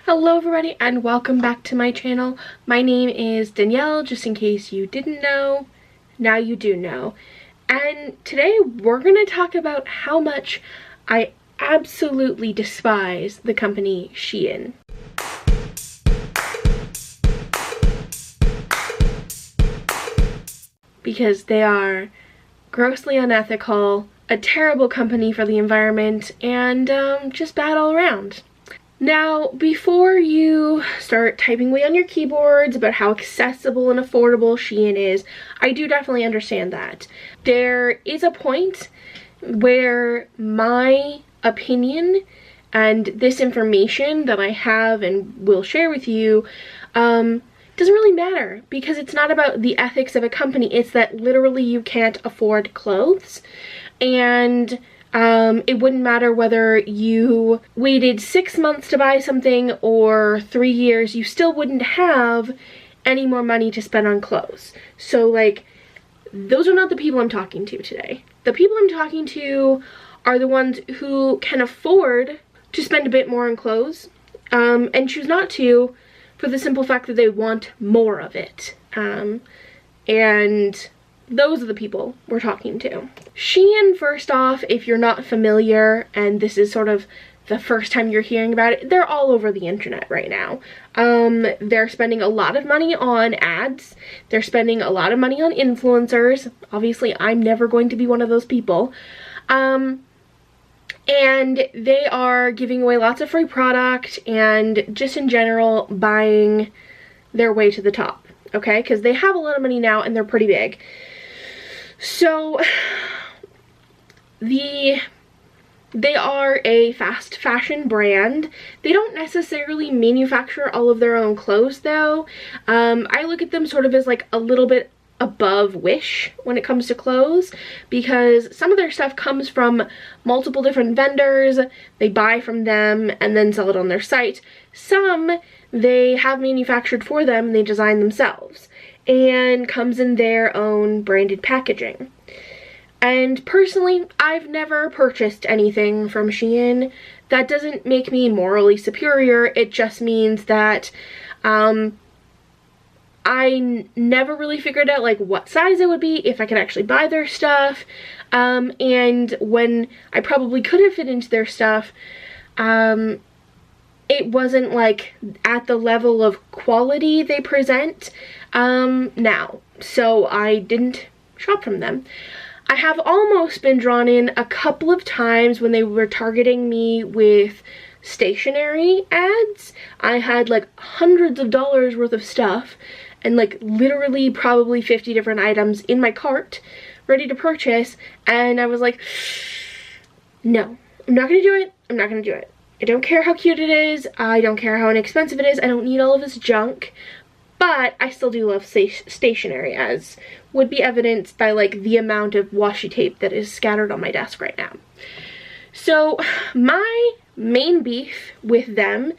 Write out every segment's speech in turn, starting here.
Hello everybody and welcome back to my channel. My name is Danielle, just in case you didn't know. Now you do know. And today we're going to talk about how much I absolutely despise the company SHEIN. Because they are grossly unethical, a terrible company for the environment, and just bad all around. Now, before you start typing away on your keyboards about how accessible and affordable SHEIN is, I do definitely understand that. There is a point where my opinion and this information that I have and will share with you doesn't really matter, because it's not about the ethics of a company. It's that literally you can't afford clothes, and it wouldn't matter whether you waited 6 months to buy something or 3 years, you still wouldn't have any more money to spend on clothes. So like, those are not the people I'm talking to today. The people I'm talking to are the ones who can afford to spend a bit more on clothes and choose not to, for the simple fact that they want more of it. And those are the people we're talking to. SHEIN, first off, if you're not familiar and this is sort of the first time you're hearing about it, they're all over the internet right now. They're spending a lot of money on ads. They're spending a lot of money on influencers. Obviously, I'm never going to be one of those people. And they are giving away lots of free product and just in general buying their way to the top, okay? Because they have a lot of money now and they're pretty big. So they are a fast fashion brand. They don't necessarily manufacture all of their own clothes though. I look at them sort of as like a little bit above Wish when it comes to clothes, because some of their stuff comes from multiple different vendors. They buy from them and then sell it on their site. Some they have manufactured for them and they design themselves and comes in their own branded packaging. And personally, I've never purchased anything from SHEIN. That doesn't make me morally superior. It just means that I never really figured out like what size it would be, if I could actually buy their stuff, and when I probably could have fit into their stuff, it wasn't like at the level of quality they present now, so I didn't shop from them. I have almost been drawn in a couple of times when they were targeting me with stationery ads. I had like hundreds of dollars worth of stuff and like literally probably 50 different items in my cart ready to purchase, and I was like, no, I'm not gonna do it. I'm not gonna do it. I don't care how cute it is. I don't care how inexpensive it is. I don't need all of this junk. But I still do love stationery, as would be evidenced by like the amount of washi tape that is scattered on my desk right now. So my main beef with them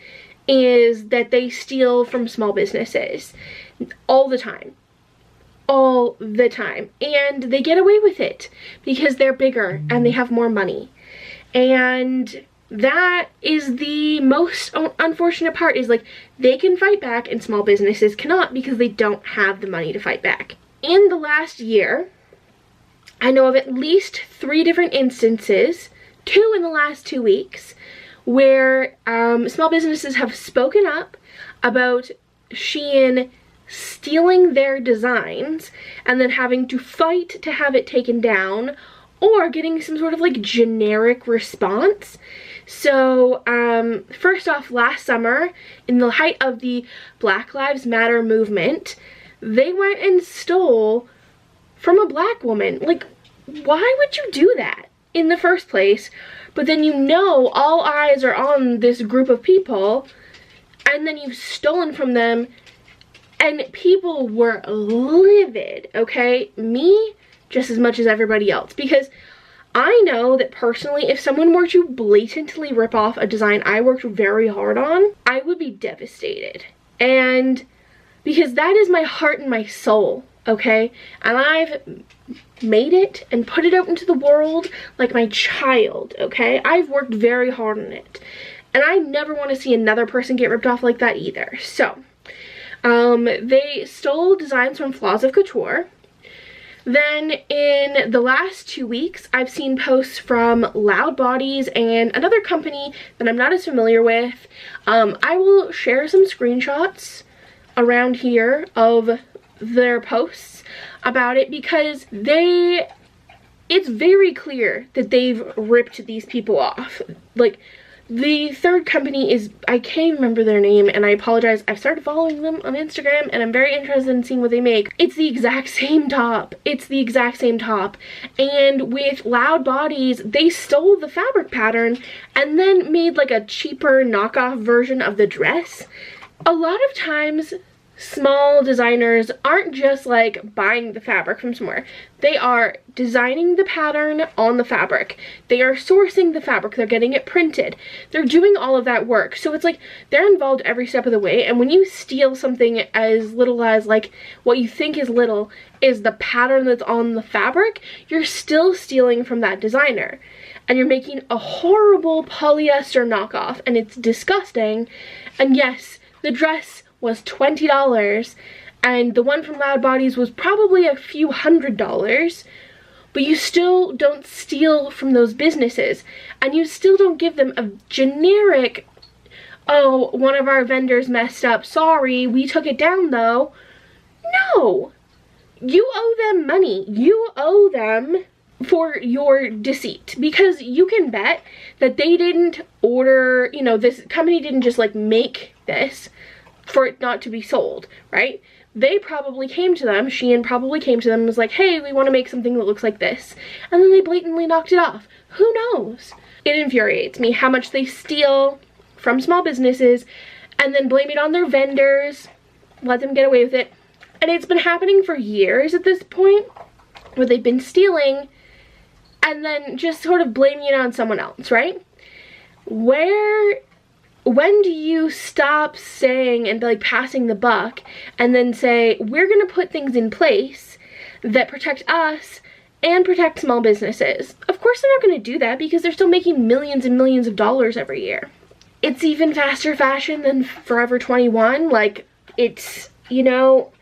is that they steal from small businesses all the time. All the time. And they get away with it because they're bigger and they have more money. And that is the most unfortunate part, is like they can fight back and small businesses cannot because they don't have the money to fight back. In the last year, I know of at least 3 different instances, 2 in the last 2 weeks, where small businesses have spoken up about SHEIN stealing their designs and then having to fight to have it taken down, or getting some sort of like generic response. So first off, last summer, in the height of the Black Lives Matter movement, they went and stole from a black woman. Like, why would you do that in the first place? But then you know all eyes are on this group of people, and then you've stolen from them, and people were livid, okay? Me just as much as everybody else, because I know that personally, if someone were to blatantly rip off a design I worked very hard on, I would be devastated. And because that is my heart and my soul, okay? And I've made it and put it out into the world like my child, okay? I've worked very hard on it. and I never want to see another person get ripped off like that either. So they stole designs from Flaws of Couture. Then in the last 2 weeks, I've seen posts from Loud Bodies and another company that I'm not as familiar with. I will share some screenshots around here of their posts about it, because it's very clear that they've ripped these people off. Like, the third company is, I can't remember their name, and I apologize. I've started following them on Instagram, and I'm very interested in seeing what they make. It's the exact same top. It's the exact same top. And with Loud Bodies, they stole the fabric pattern and then made like a cheaper knockoff version of the dress. A lot of times, small designers aren't just like buying the fabric from somewhere. They are designing the pattern on the fabric. They are sourcing the fabric. They're getting it printed. They're doing all of that work. So it's like they're involved every step of the way. And when you steal something as little as like what you think is little is the pattern that's on the fabric, you're still stealing from that designer. And you're making a horrible polyester knockoff, and it's disgusting. And yes, the dress was $20, and the one from Loud Bodies was probably a few $100s, but you still don't steal from those businesses, and you still don't give them a generic, oh, one of our vendors messed up, sorry, we took it down though. No, you owe them money. You owe them for your deceit, because you can bet that they didn't order, you know, this company didn't just like make this for it not to be sold, right? They probably came to them, SHEIN probably came to them and was like, hey, we want to make something that looks like this. And then they blatantly knocked it off. Who knows? It infuriates me how much they steal from small businesses and then blame it on their vendors, let them get away with it. And it's been happening for years at this point, where they've been stealing and then just sort of blaming it on someone else, right? When do you stop saying and like passing the buck and then say, we're gonna put things in place that protect us and protect small businesses? Of course they're not gonna do that, because they're still making millions and millions of dollars every year. It's even faster fashion than Forever 21. Like, it's, you know,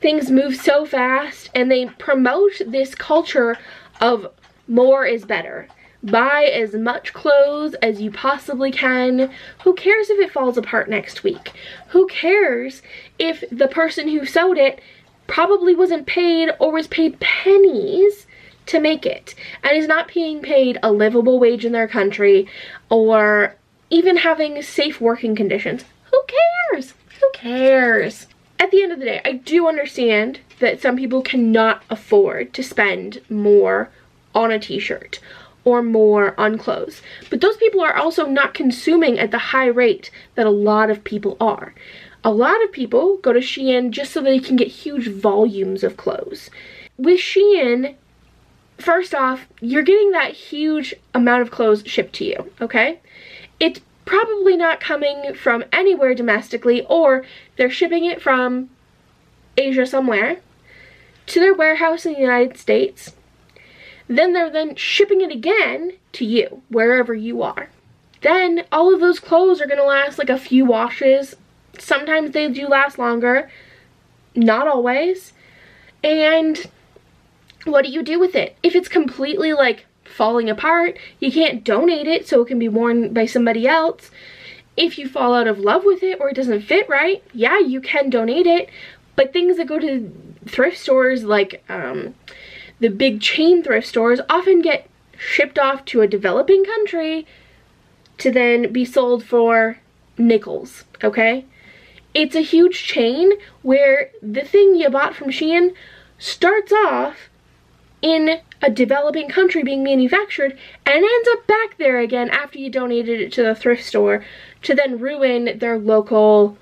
things move so fast, and they promote this culture of more is better. Buy as much clothes as you possibly can. Who cares if it falls apart next week? Who cares if the person who sewed it probably wasn't paid or was paid pennies to make it and is not being paid a livable wage in their country, or even having safe working conditions? Who cares? Who cares? At the end of the day, I do understand that some people cannot afford to spend more on a t-shirt or more on clothes, but those people are also not consuming at the high rate that a lot of people are. A lot of people go to SHEIN just so they can get huge volumes of clothes. With SHEIN, first off, you're getting that huge amount of clothes shipped to you, okay? It's probably not coming from anywhere domestically, or they're shipping it from Asia somewhere to their warehouse in the United States. Then they're then shipping it again to you, wherever you are. Then all of those clothes are gonna last like a few washes. Sometimes they do last longer, not always. And what do you do with it? If it's completely like falling apart, you can't donate it so it can be worn by somebody else. If you fall out of love with it or it doesn't fit right, yeah, you can donate it. But things that go to thrift stores, like the big chain thrift stores, often get shipped off to a developing country to then be sold for nickels, okay? It's a huge chain where the thing you bought from SHEIN starts off in a developing country being manufactured and ends up back there again after you donated it to the thrift store to then ruin their local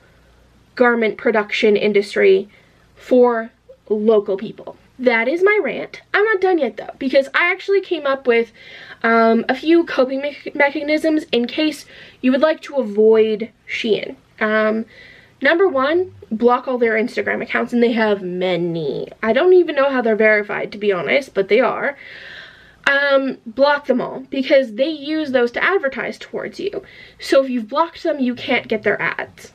garment production industry for local people. That is my rant. I'm not done yet though, because I actually came up with a few coping mechanisms in case you would like to avoid SHEIN. Number one, block all their Instagram accounts, and they have many. I don't even know how they're verified, to be honest, but they are. block them all, because they use those to advertise towards you. So if you've blocked them, you can't get their ads.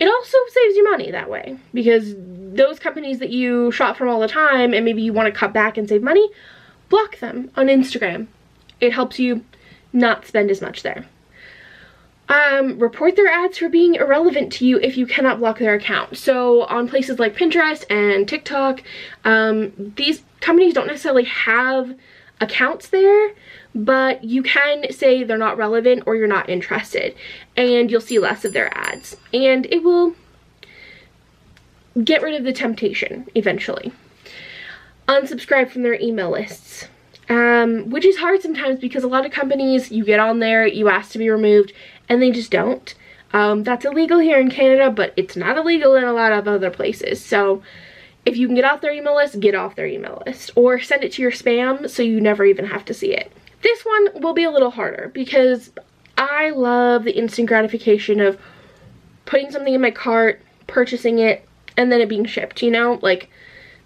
It also saves you money that way, because those companies that you shop from all the time and maybe you want to cut back and save money, block them on Instagram. It helps you not spend as much there. Report their ads for being irrelevant to you if you cannot block their account. So on places like Pinterest and TikTok, these companies don't necessarily have accounts there, but you can say they're not relevant or you're not interested, and you'll see less of their ads, and it will get rid of the temptation eventually. Unsubscribe from their email lists, which is hard sometimes because a lot of companies, you get on there, you ask to be removed, and they just don't. That's illegal here in Canada, but it's not illegal in a lot of other places. So if you can get off their email list, get off their email list, or send it to your spam so you never even have to see it. This one will be a little harder because I love the instant gratification of putting something in my cart, purchasing it, and then it being shipped, you know? Like,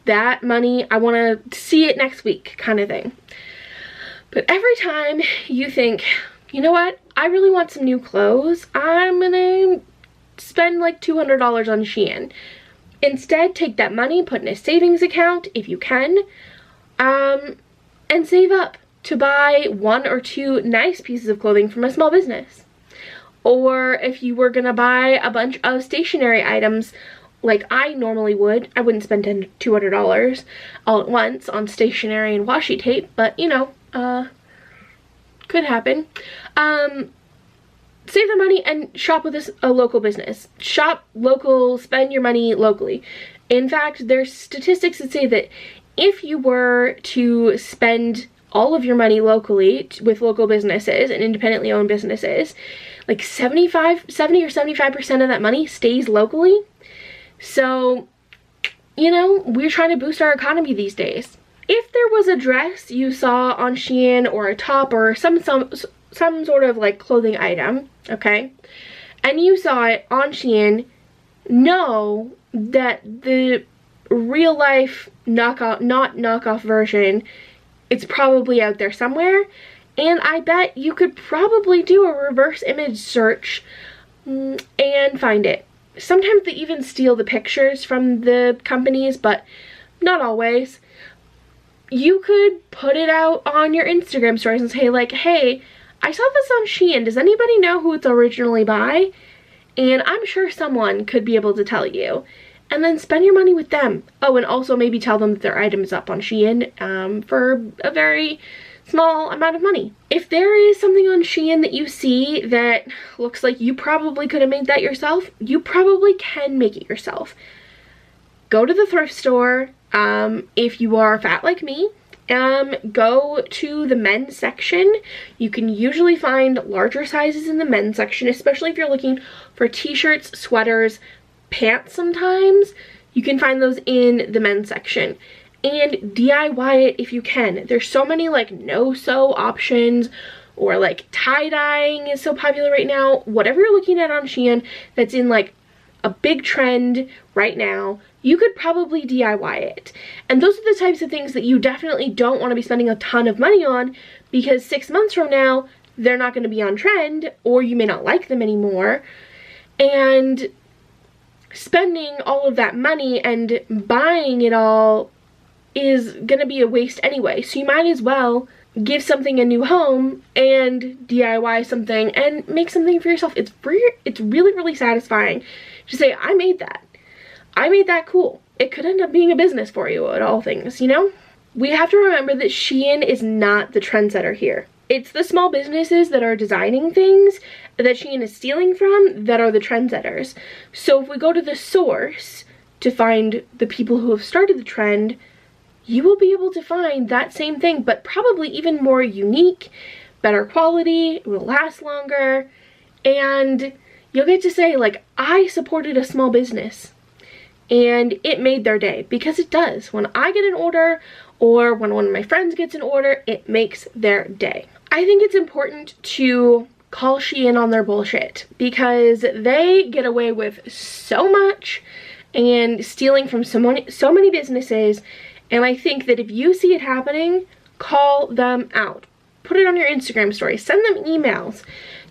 that money, I want to see it next week kind of thing. But every time you think, you know what, I really want some new clothes, I'm gonna spend like $200 on SHEIN. Instead, take that money, put in a savings account if you can, and save up to buy 1 or 2 nice pieces of clothing from a small business. Or if you were gonna buy a bunch of stationery items like I normally would, I wouldn't spend $200 all at once on stationery and washi tape, but you know, could happen. Save the money and shop with a local business. Shop local, spend your money locally. In fact, there's statistics that say that if you were to spend all of your money locally with local businesses and independently owned businesses, like 70 or 75% of that money stays locally. So, you know, we're trying to boost our economy these days. If there was a dress you saw on SHEIN, or a top, or some sort of like clothing item, okay, and you saw it on SHEIN, know that the real life not knockoff version, it's probably out there somewhere, and I bet you could probably do a reverse image search and find it. Sometimes they even steal the pictures from the companies, but not always. You could put it out on your Instagram stories and say like, hey, I saw this on SHEIN. Does anybody know who it's originally by? And I'm sure someone could be able to tell you. And then spend your money with them. Oh, and also maybe tell them that their item is up on SHEIN for a very small amount of money. If there is something on SHEIN that you see that looks like you probably could have made that yourself, you probably can make it yourself. Go to the thrift store. If you are fat like me, go to the men's section. You can usually find larger sizes in the men's section, especially if you're looking for t-shirts, sweaters, pants sometimes. You can find those in the men's section. And DIY it if you can. There's so many like no-sew options, or like tie-dyeing is so popular right now. Whatever you're looking at on SHEIN that's in like a big trend right now, you could probably DIY it. And those are the types of things that you definitely don't want to be spending a ton of money on, because 6 months from now, they're not going to be on trend, or you may not like them anymore. And spending all of that money and buying it all is going to be a waste anyway. So you might as well give something a new home and DIY something and make something for yourself. It's really, really satisfying to say, I made that. I made that cool. It could end up being a business for you at all things, you know? We have to remember that SHEIN is not the trendsetter here. It's the small businesses that are designing things that SHEIN is stealing from that are the trendsetters. So if we go to the source to find the people who have started the trend, you will be able to find that same thing, but probably even more unique, better quality, it will last longer, and you'll get to say, like, I supported a small business and it made their day, because it does. When I get an order, or when one of my friends gets an order, it makes their day. I think it's important to call SHEIN on their bullshit, because they get away with so much and stealing from so many businesses. And I think that if you see it happening, call them out. Put it on your Instagram story. Send them emails.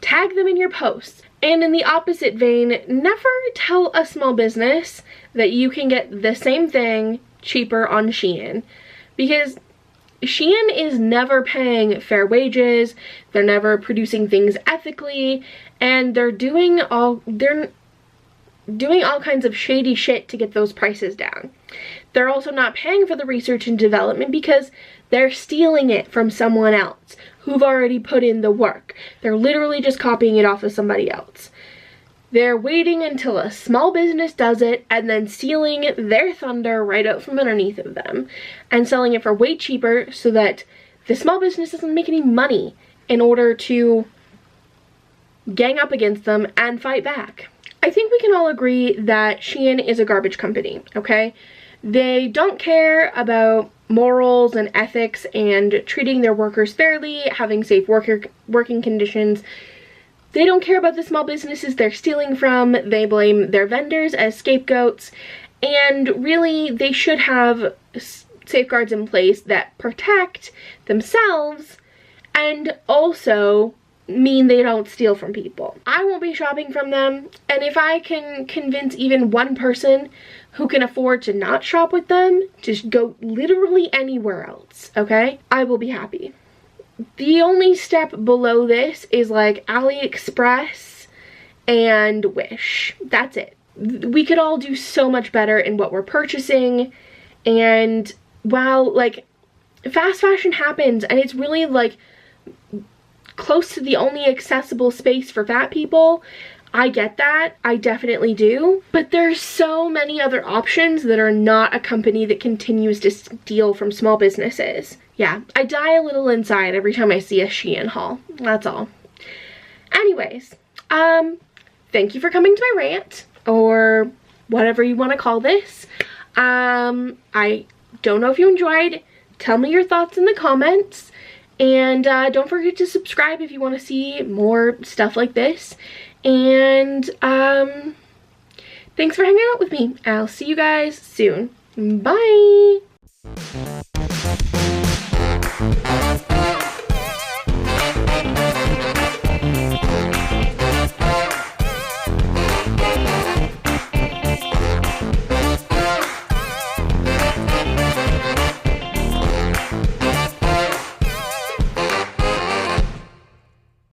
Tag them in your posts. And in the opposite vein, never tell a small business that you can get the same thing cheaper on SHEIN, because SHEIN is never paying fair wages, they're never producing things ethically, and they're doing all kinds of shady shit to get those prices down. They're also not paying for the research and development because they're stealing it from someone else who've already put in the work. They're literally just copying it off of somebody else. They're waiting until a small business does it and then stealing their thunder right out from underneath of them and selling it for way cheaper so that the small business doesn't make any money in order to gang up against them and fight back. I think we can all agree that SHEIN is a garbage company, okay? They don't care about morals and ethics and treating their workers fairly, having safe working conditions. They don't care about the small businesses they're stealing from. They blame their vendors as scapegoats, and really they should have safeguards in place that protect themselves and also mean they don't steal from people. I won't be shopping from them, and if I can convince even one person who can afford to not shop with them to go literally anywhere else, okay, I will be happy. The only step below this is like AliExpress and Wish. That's it. We could all do so much better in what we're purchasing, and while like fast fashion happens and it's really like close to the only accessible space for fat people, I get that, I definitely do, but there's so many other options that are not a company that continues to steal from small businesses. Yeah, I die a little inside every time I see a SHEIN haul, that's all. Anyways, thank you for coming to my rant, or whatever you want to call this. I don't know if you enjoyed. Tell me your thoughts in the comments. And don't forget to subscribe if you want to see more stuff like this. And thanks for hanging out with me. I'll see you guys soon. Bye!